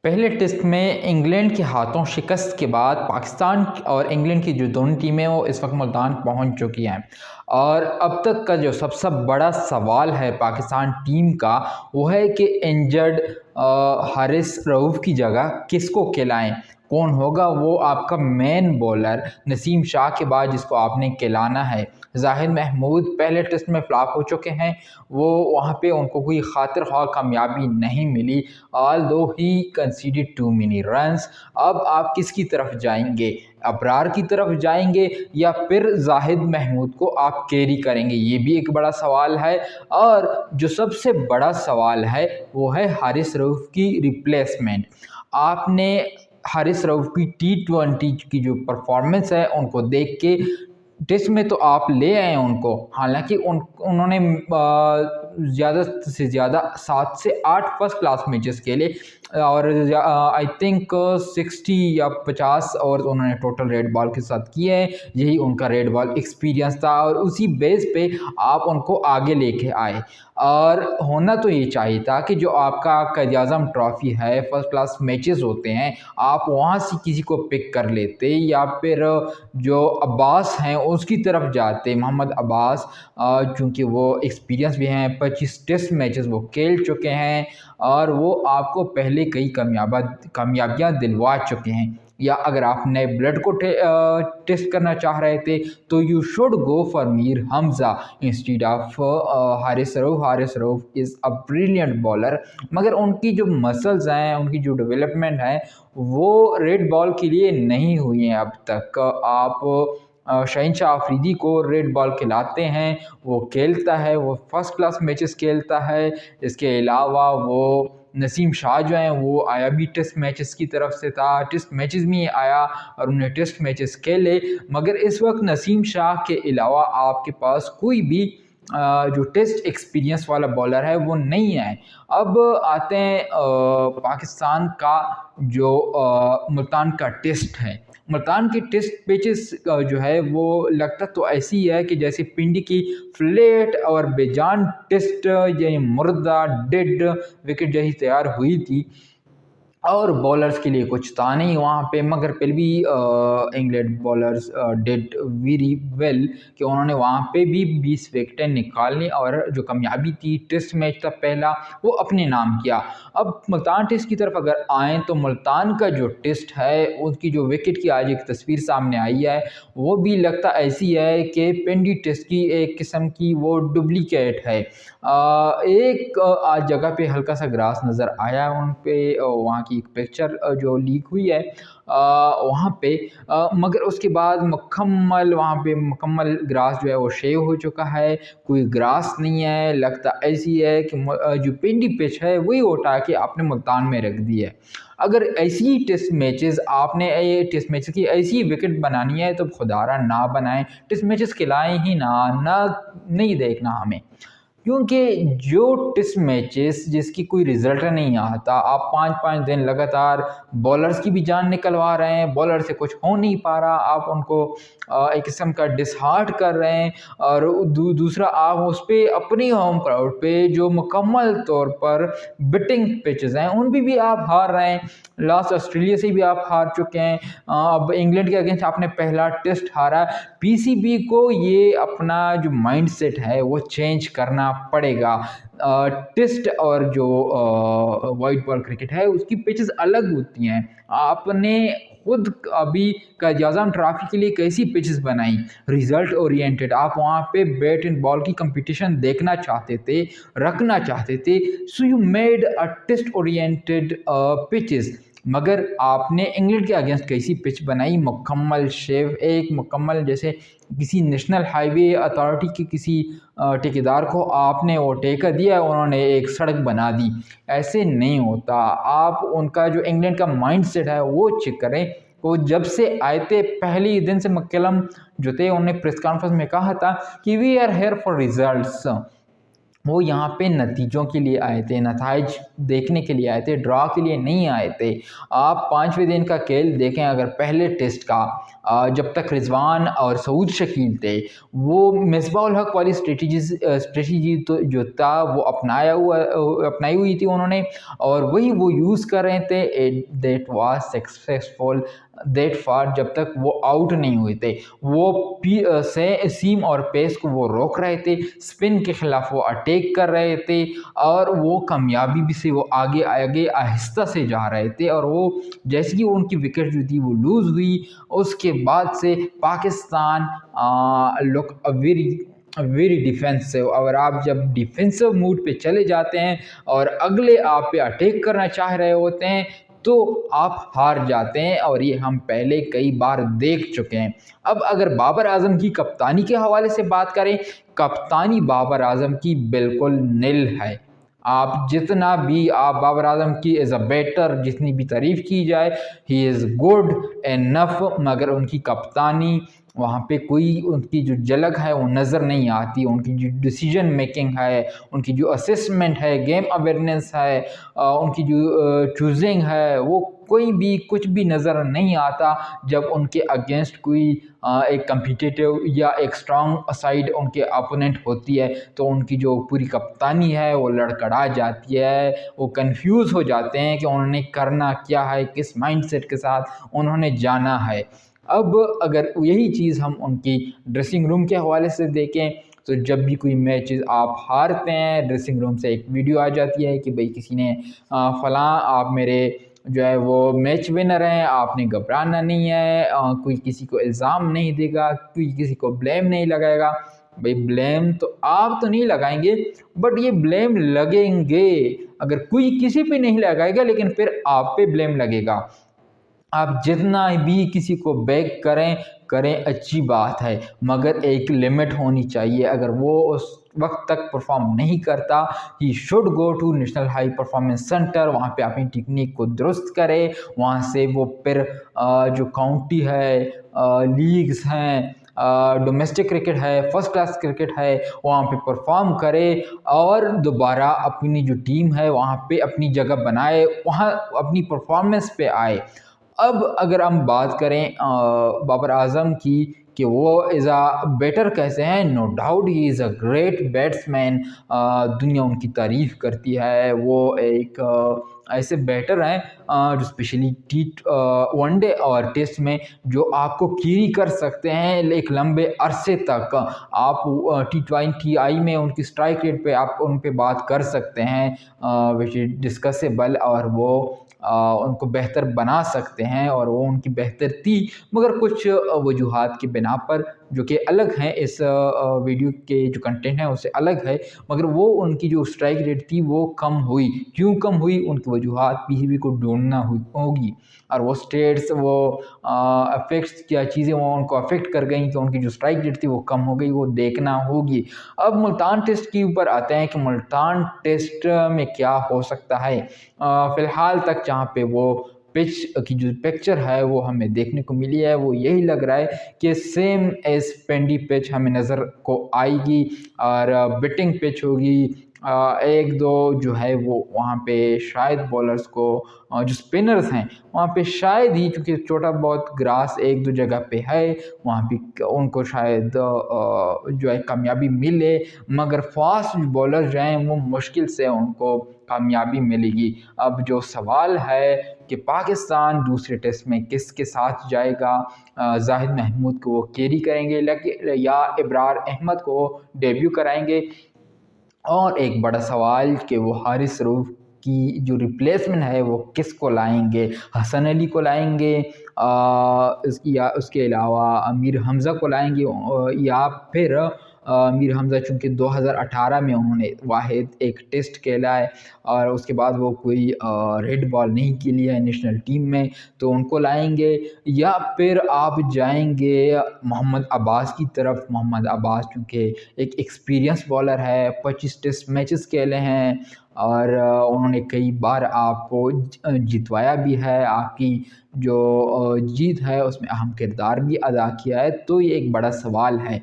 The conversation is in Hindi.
पहले टेस्ट में इंग्लैंड के हाथों शिकस्त के बाद पाकिस्तान और इंग्लैंड की जो दोनों टीमें वो इस वक्त मुल्तान पहुंच चुकी हैं। और अब तक का जो सबसे बड़ा सवाल है पाकिस्तान टीम का वो है कि इंजर्ड हारिस रऊफ़ की जगह किसको खिलाएं, कौन होगा वो आपका मेन बॉलर नसीम शाह के बाद जिसको आपने खिलाना है। जाहिद महमूद पहले टेस्ट में फ्लॉप हो चुके हैं, वो वहाँ पे उनको कोई खातिर ख्वाह कामयाबी नहीं मिली, ऑल दो ही कंसीडेड टू मेनी रन्स। अब आप किसकी तरफ जाएंगे, अबरार की तरफ जाएंगे या फिर जाहिद महमूद को आप कैरी करेंगे, ये भी एक बड़ा सवाल है। और जो सबसे बड़ा सवाल है वो है हारिस रऊफ़ की रिप्लेसमेंट। आपने हारिस रऊफ़ की T20 की जो परफॉर्मेंस है उनको देख के टेस्ट में तो आप ले आए उनको, हालांकि उन्होंने ज़्यादा से ज़्यादा 7 से 8 फर्स्ट क्लास मैचेस खेले और आई थिंक 60 या 50 और उन्होंने टोटल रेड बॉल के साथ किए हैं। यही उनका रेड बॉल एक्सपीरियंस था और उसी बेस पे आप उनको आगे लेके आए। और होना तो ये चाहिए था कि जो आपका क़ायद-ए-आज़म ट्रॉफ़ी है, फर्स्ट क्लास मैचेस होते हैं, आप वहाँ से किसी को पिक कर लेते या फिर जो अब्बास हैं उसकी तरफ जाते, मोहम्मद अब्बास, चूँकि वो एक्सपीरियंस भी हैं, 25 टेस्ट मैचेस वो खेल चुके हैं और वो आपको पहले कई कामयाबियाँ दिलवा चुके हैं। या अगर आप नए ब्लड को टेस्ट करना चाह रहे थे तो you should go for Mir Hamza instead of Haris Rauf. Haris Rauf is a brilliant bowler, मगर उनकी जो मसल्स हैं, उनकी जो डेवलपमेंट है वो रेड बॉल के लिए नहीं हुई हैं अब तक। आप शहीनशाह आफरीदी को रेड बॉल खिलाते हैं, वो खेलता है, वो फर्स्ट क्लास मैचेस खेलता है। इसके अलावा वो नसीम शाह जो हैं वो आया भी टेस्ट मैचेस की तरफ से था, टेस्ट मैचेस में आया और उन्हें टेस्ट मैचेस खेले, मगर इस वक्त नसीम शाह के अलावा आपके पास कोई भी जो टेस्ट एक्सपीरियंस वाला बॉलर है वो नहीं है। अब आते हैं पाकिस्तान का जो मुल्तान का टेस्ट है। मुल्तान की टेस्ट पिचेस जो है वो लगता तो ऐसी है कि जैसे पिंडी की फ्लैट और बेजान टेस्ट यानी मुर्दा डेड विकेट जैसी तैयार हुई थी और बॉलर्स के लिए कुछ था नहीं वहाँ पे, मगर फिर भी England bowlers did very well कि उन्होंने वहाँ पे भी 20 विकेटें निकालनी और जो कामयाबी थी टेस्ट मैच था पहला वो अपने नाम किया। अब मुल्तान टेस्ट की तरफ अगर आएँ तो मुल्तान का जो टेस्ट है उसकी जो विकेट की आज एक तस्वीर सामने आई है वो भी लगता ऐसी है कि पेंडी टेस्ट की एक किस्म की वो डुप्लीकेट है। एक आज जगह पे हल्का सा ग्रास नज़र आया है उन पे, वहाँ की एक पिक्चर जो लीक हुई है वहाँ पे, मगर उसके बाद मुकम्मल ग्रास जो है वो शेव हो चुका है, कोई ग्रास नहीं है। लगता ऐसी है कि जो पिंडी पिच है वही उठा के आपने मुल्तान में रख दी है। अगर ऐसी टेस्ट मैचेस आपने ये टेस्ट मैचेस की ऐसी विकेट बनानी है तो खुदारा ना बनाएं, टेस्ट मैचेस खिलाएं ही ना नहीं देखना हमें, क्योंकि जो टेस्ट मैचेस जिसकी कोई रिज़ल्ट नहीं आता, आप 5-5 दिन लगातार बॉलर्स की भी जान निकलवा रहे हैं, बॉलर से कुछ हो नहीं पा रहा, आप उनको एक किस्म का डिसहार्ट कर रहे हैं। और दूसरा आप उस पर अपनी होम क्राउड पे जो मुकम्मल तौर पर बिटिंग पिचेस हैं उन भी आप हार रहे हैं। लास्ट ऑस्ट्रेलिया से भी आप हार चुके हैं, अब इंग्लैंड के अगेंस्ट आपने पहला टेस्ट हारा। पीसीबी को ये अपना जो माइंडसेट है वो चेंज करना पड़ेगा। टेस्ट और जो वाइट बॉल क्रिकेट है उसकी पिचेस अलग होती हैं। आपने खुद अभी क़ायद-ए-आज़म ट्रॉफी के लिए कैसी पिचेस बनाई, रिजल्ट ओरिएंटेड, आप वहाँ पे बैट एंड बॉल की कंपटीशन देखना चाहते थे, रखना चाहते थे, so you made a test oriented pitches. मगर आपने इंग्लैंड के अगेंस्ट कैसी पिच बनाई, मुकम्मल शेव, एक मुकम्मल जैसे किसी नेशनल हाईवे अथॉरिटी के किसी ठेकेदार को आपने वो ठेका दिया, उन्होंने एक सड़क बना दी। ऐसे नहीं होता। आप उनका जो इंग्लैंड का माइंडसेट है वो चेक करें। वो जब से आए थे पहले ही दिन से मैकलम जो थे उन्होंने प्रेस कॉन्फ्रेंस में कहा था कि we are here for results, वो यहाँ पे नतीजों के लिए आए थे, नताइज देखने के लिए आए थे, ड्रा के लिए नहीं आए थे। आप 5वें दिन का खेल देखें अगर पहले टेस्ट का, जब तक रिजवान और सऊद शकील थे, वो मिसबाह उल हक वाली स्ट्रेटजी तो जो था वो अपनाई हुई थी उन्होंने, और वही वो यूज़ कर रहे थे। That was successful that far, जब तक वो आउट नहीं हुए थे। वो सीम और पेस को वो रोक रहे थे, स्पिन के खिलाफ वो अटैक कर रहे थे, और वो कामयाबी भी से वो आगे आगे आहिस्ता से जा रहे थे। और वो जैसे कि उनकी विकेट जो थी वो लूज़ हुई, उसके बाद से पाकिस्तान लुक वेरी डिफेंसिव। और आप जब डिफेंसिव मूड पे चले जाते हैं और अगले आप पे अटैक करना चाह रहे होते हैं, तो आप हार जाते हैं, और ये हम पहले कई बार देख चुके हैं। अब अगर बाबर आजम की कप्तानी के हवाले से बात करें, कप्तानी बाबर आजम की बिल्कुल निल है। आप जितना भी आप बाबर आजम की एज अ बैटर जितनी भी तारीफ़ की जाए, ही इज़ गुड एनफ, मगर उनकी कप्तानी वहाँ पे कोई उनकी जो झलक है वो नज़र नहीं आती। उनकी जो डिसीजन मेकिंग है, उनकी जो असेसमेंट है, गेम अवेयरनेस है, उनकी जो चूजिंग है, वो कोई भी कुछ भी नज़र नहीं आता। जब उनके अगेंस्ट कोई एक कम्पिटिटिव या एक स्ट्रॉन्ग साइड उनके अपोनेंट होती है, तो उनकी जो पूरी कप्तानी है वो लड़खड़ा जाती है। वो कंफ्यूज हो जाते हैं कि उन्होंने करना क्या है, किस माइंडसेट के साथ उन्होंने जाना है। अब अगर यही चीज़ हम उनकी ड्रेसिंग रूम के हवाले से देखें, तो जब भी कोई मैचेस आप हारते हैं, ड्रेसिंग रूम से एक वीडियो आ जाती है कि भाई किसी ने फ़लाँ आप मेरे जो है वो मैच विनर हैं, आपने घबराना नहीं है, कोई किसी को इल्ज़ाम नहीं देगा, कोई किसी को ब्लेम नहीं लगाएगा। भाई ब्लेम तो आप तो नहीं लगाएंगे, बट ये ब्लेम लगेंगे। अगर कोई किसी पे नहीं लगाएगा, लेकिन फिर आप पे ब्लेम लगेगा। आप जितना भी किसी को बैक करें करें अच्छी बात है, मगर एक लिमिट होनी चाहिए। अगर वो उस वक्त तक परफॉर्म नहीं करता, he should go to national high performance centre, वहाँ पे अपनी टेक्निक को दुरुस्त करे। वहाँ से वो फिर जो काउंटी है, लीग्स हैं, डोमेस्टिक क्रिकेट है, फर्स्ट क्लास क्रिकेट है, वहाँ पे परफॉर्म करे, और दोबारा अपनी जो टीम है वहाँ पे अपनी जगह बनाए, वहाँ अपनी परफॉर्मेंस पे आए। अब अगर हम बात करें बाबर आजम की कि वो एज़ आ बैटर कैसे हैं, no doubt he is a great batsman. दुनिया उनकी तारीफ़ करती है। वो एक ऐसे बैटर हैं जो स्पेशली वनडे और टेस्ट में जो आपको कैरी कर सकते हैं एक लंबे अरसे तक। आप T20I में उनकी स्ट्राइक रेट पे आप उन पे बात कर सकते हैं, विच इज़ डिस्कसेबल, और वो उनको बेहतर बना सकते हैं, और वो उनकी बेहतर थी, मगर कुछ वजूहात की बिना पर, जो कि अलग हैं, इस वीडियो के जो कंटेंट है उससे अलग है, मगर वो उनकी जो स्ट्राइक रेट थी वो कम हुई। क्यों कम हुई, उनकी वजूहात पीसीबी को ढूंढना होगी, और वो स्टेट्स वो अफेक्ट्स क्या चीज़ें वो उनको अफेक्ट कर गई कि उनकी जो स्ट्राइक रेट थी वो कम हो गई, वो देखना होगी। अब मुल्तान टेस्ट के ऊपर आते हैं कि मुल्तान टेस्ट में क्या हो सकता है। फ़िलहाल तक जहाँ पे वो पिच की जो पिक्चर है वो हमें देखने को मिली है, वो यही लग रहा है कि सेम एज पेंडी पिच हमें नज़र को आएगी, और बिटिंग पिच होगी। एक दो जो है वो वहाँ पे शायद बॉलर्स को, जो स्पिनर्स हैं वहाँ पे शायद ही, क्योंकि छोटा बहुत ग्रास एक दो जगह पे है, वहाँ पे उनको शायद जो है कामयाबी मिले, मगर फास्ट बॉलर जो हैं वो मुश्किल से उनको कामयाबी मिलेगी। अब जो सवाल है कि पाकिस्तान दूसरे टेस्ट में किसके साथ जाएगा, जाहिद महमूद को वो कैरी करेंगे या इब्रार अहमद को डेब्यू कराएंगे, और एक बड़ा सवाल कि वो हारिस रऊफ की जो रिप्लेसमेंट है वो किसको लाएंगे, हसन अली को लाएंगे, या उसके अलावा मीर हमज़ा को लाएंगे, या फिर मीर हमज़ा चूँकि 2018 में उन्होंने वाहिद एक टेस्ट खेला है, और उसके बाद वो कोई रेड बॉल नहीं खेली है नेशनल टीम में, तो उनको लाएंगे, या फिर आप जाएंगे मोहम्मद अब्बास की तरफ। मोहम्मद अब्बास चूँकि एक एक्सपीरियंस बॉलर है, 25 टेस्ट मैचेस खेले हैं, और उन्होंने कई बार आपको जितवाया भी है, आपकी जो जीत है उसमें अहम किरदार भी अदा किया है। तो ये एक बड़ा सवाल है।